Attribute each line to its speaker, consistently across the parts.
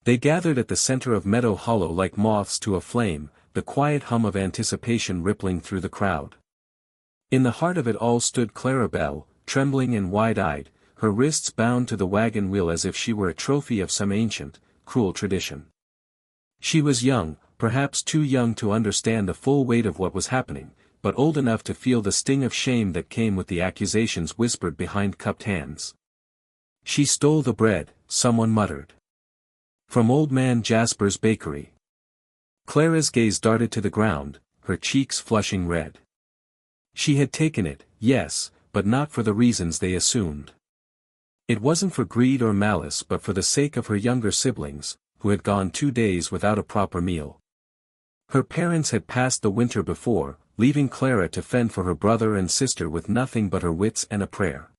Speaker 1: They gathered at the center of Meadow Hollow like moths to a flame, the quiet hum of anticipation rippling through the crowd. In the heart of it all stood Clara Belle, trembling and wide-eyed, her wrists bound to the wagon wheel as if she were a trophy of some ancient, cruel tradition. She was young, perhaps too young to understand the full weight of what was happening, but old enough to feel the sting of shame that came with the accusations whispered behind cupped hands. "She stole the bread," someone muttered. "From old man Jasper's bakery." Clara's gaze darted to the ground, her cheeks flushing red. She had taken it, yes, but not for the reasons they assumed. It wasn't for greed or malice but for the sake of her younger siblings, who had gone 2 days without a proper meal. Her parents had passed the winter before, leaving Clara to fend for her brother and sister with nothing but her wits and a prayer.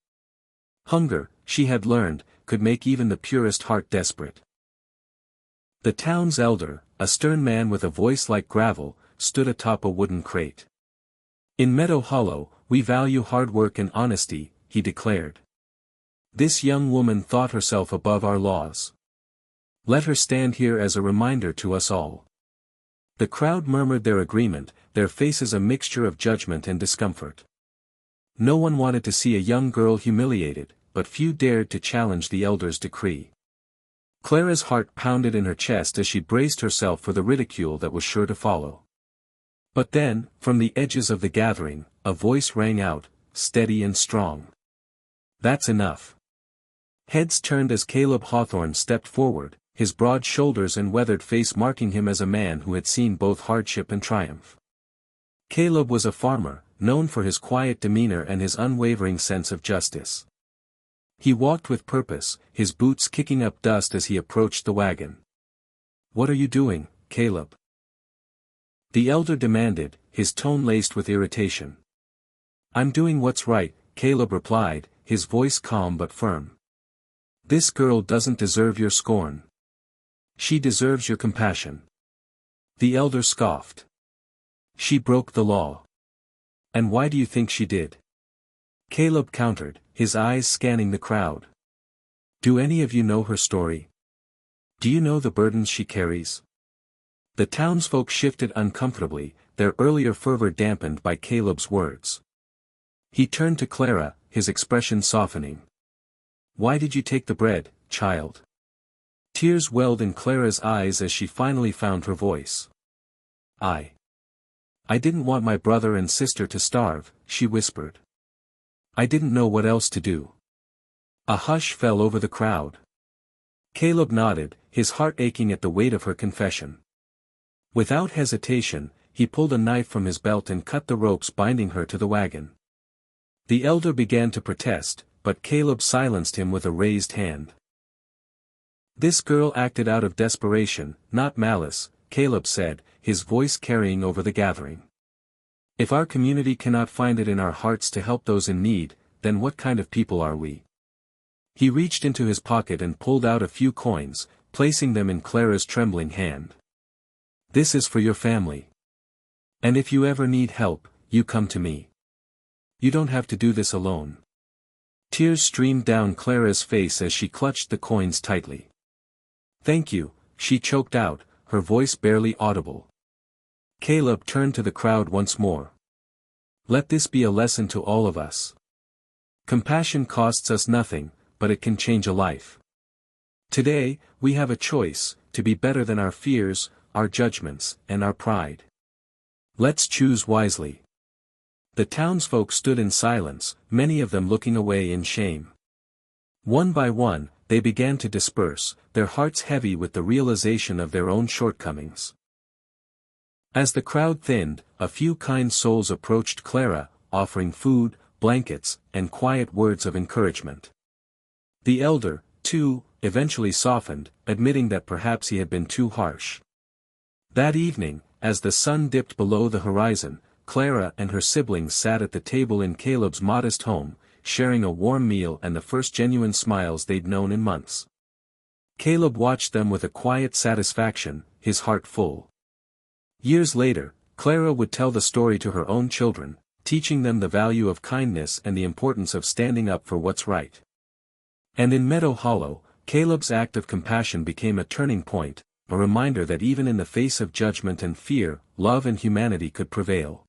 Speaker 1: Hunger, she had learned, could make even the purest heart desperate. The town's elder, a stern man with a voice like gravel, stood atop a wooden crate. "In Meadow Hollow, we value hard work and honesty," he declared. "This young woman thought herself above our laws. Let her stand here as a reminder to us all." The crowd murmured their agreement, their faces a mixture of judgment and discomfort. No one wanted to see a young girl humiliated, but few dared to challenge the elder's decree. Clara's heart pounded in her chest as she braced herself for the ridicule that was sure to follow. But then, from the edges of the gathering, a voice rang out, steady and strong. "That's enough." Heads turned as Caleb Hawthorne stepped forward, his broad shoulders and weathered face marking him as a man who had seen both hardship and triumph. Caleb was a farmer, known for his quiet demeanor and his unwavering sense of justice. He walked with purpose, his boots kicking up dust as he approached the wagon. "What are you doing, Caleb?" the elder demanded, his tone laced with irritation. "I'm doing what's right," Caleb replied, his voice calm but firm. "This girl doesn't deserve your scorn. She deserves your compassion." The elder scoffed. "She broke the law." "And why do you think she did?" Caleb countered, his eyes scanning the crowd. "Do any of you know her story? Do you know the burdens she carries?" The townsfolk shifted uncomfortably, their earlier fervor dampened by Caleb's words. He turned to Clara, his expression softening. "Why did you take the bread, child?" Tears welled in Clara's eyes as she finally found her voice. I didn't want my brother and sister to starve," she whispered. "I didn't know what else to do." A hush fell over the crowd. Caleb nodded, his heart aching at the weight of her confession. Without hesitation, he pulled a knife from his belt and cut the ropes binding her to the wagon. The elder began to protest, but Caleb silenced him with a raised hand. "This girl acted out of desperation, not malice," Caleb said, his voice carrying over the gathering. "If our community cannot find it in our hearts to help those in need, then what kind of people are we?" He reached into his pocket and pulled out a few coins, placing them in Clara's trembling hand. "This is for your family. And if you ever need help, you come to me. You don't have to do this alone." Tears streamed down Clara's face as she clutched the coins tightly. "Thank you," she choked out, her voice barely audible. Caleb turned to the crowd once more. "Let this be a lesson to all of us. Compassion costs us nothing, but it can change a life. Today, we have a choice, to be better than our fears, our judgments, and our pride. Let's choose wisely." The townsfolk stood in silence, many of them looking away in shame. One by one, they began to disperse, their hearts heavy with the realization of their own shortcomings. As the crowd thinned, a few kind souls approached Clara, offering food, blankets, and quiet words of encouragement. The elder, too, eventually softened, admitting that perhaps he had been too harsh. That evening, as the sun dipped below the horizon, Clara and her siblings sat at the table in Caleb's modest home, sharing a warm meal and the first genuine smiles they'd known in months. Caleb watched them with a quiet satisfaction, his heart full. Years later, Clara would tell the story to her own children, teaching them the value of kindness and the importance of standing up for what's right. And in Meadow Hollow, Caleb's act of compassion became a turning point, a reminder that even in the face of judgment and fear, love and humanity could prevail.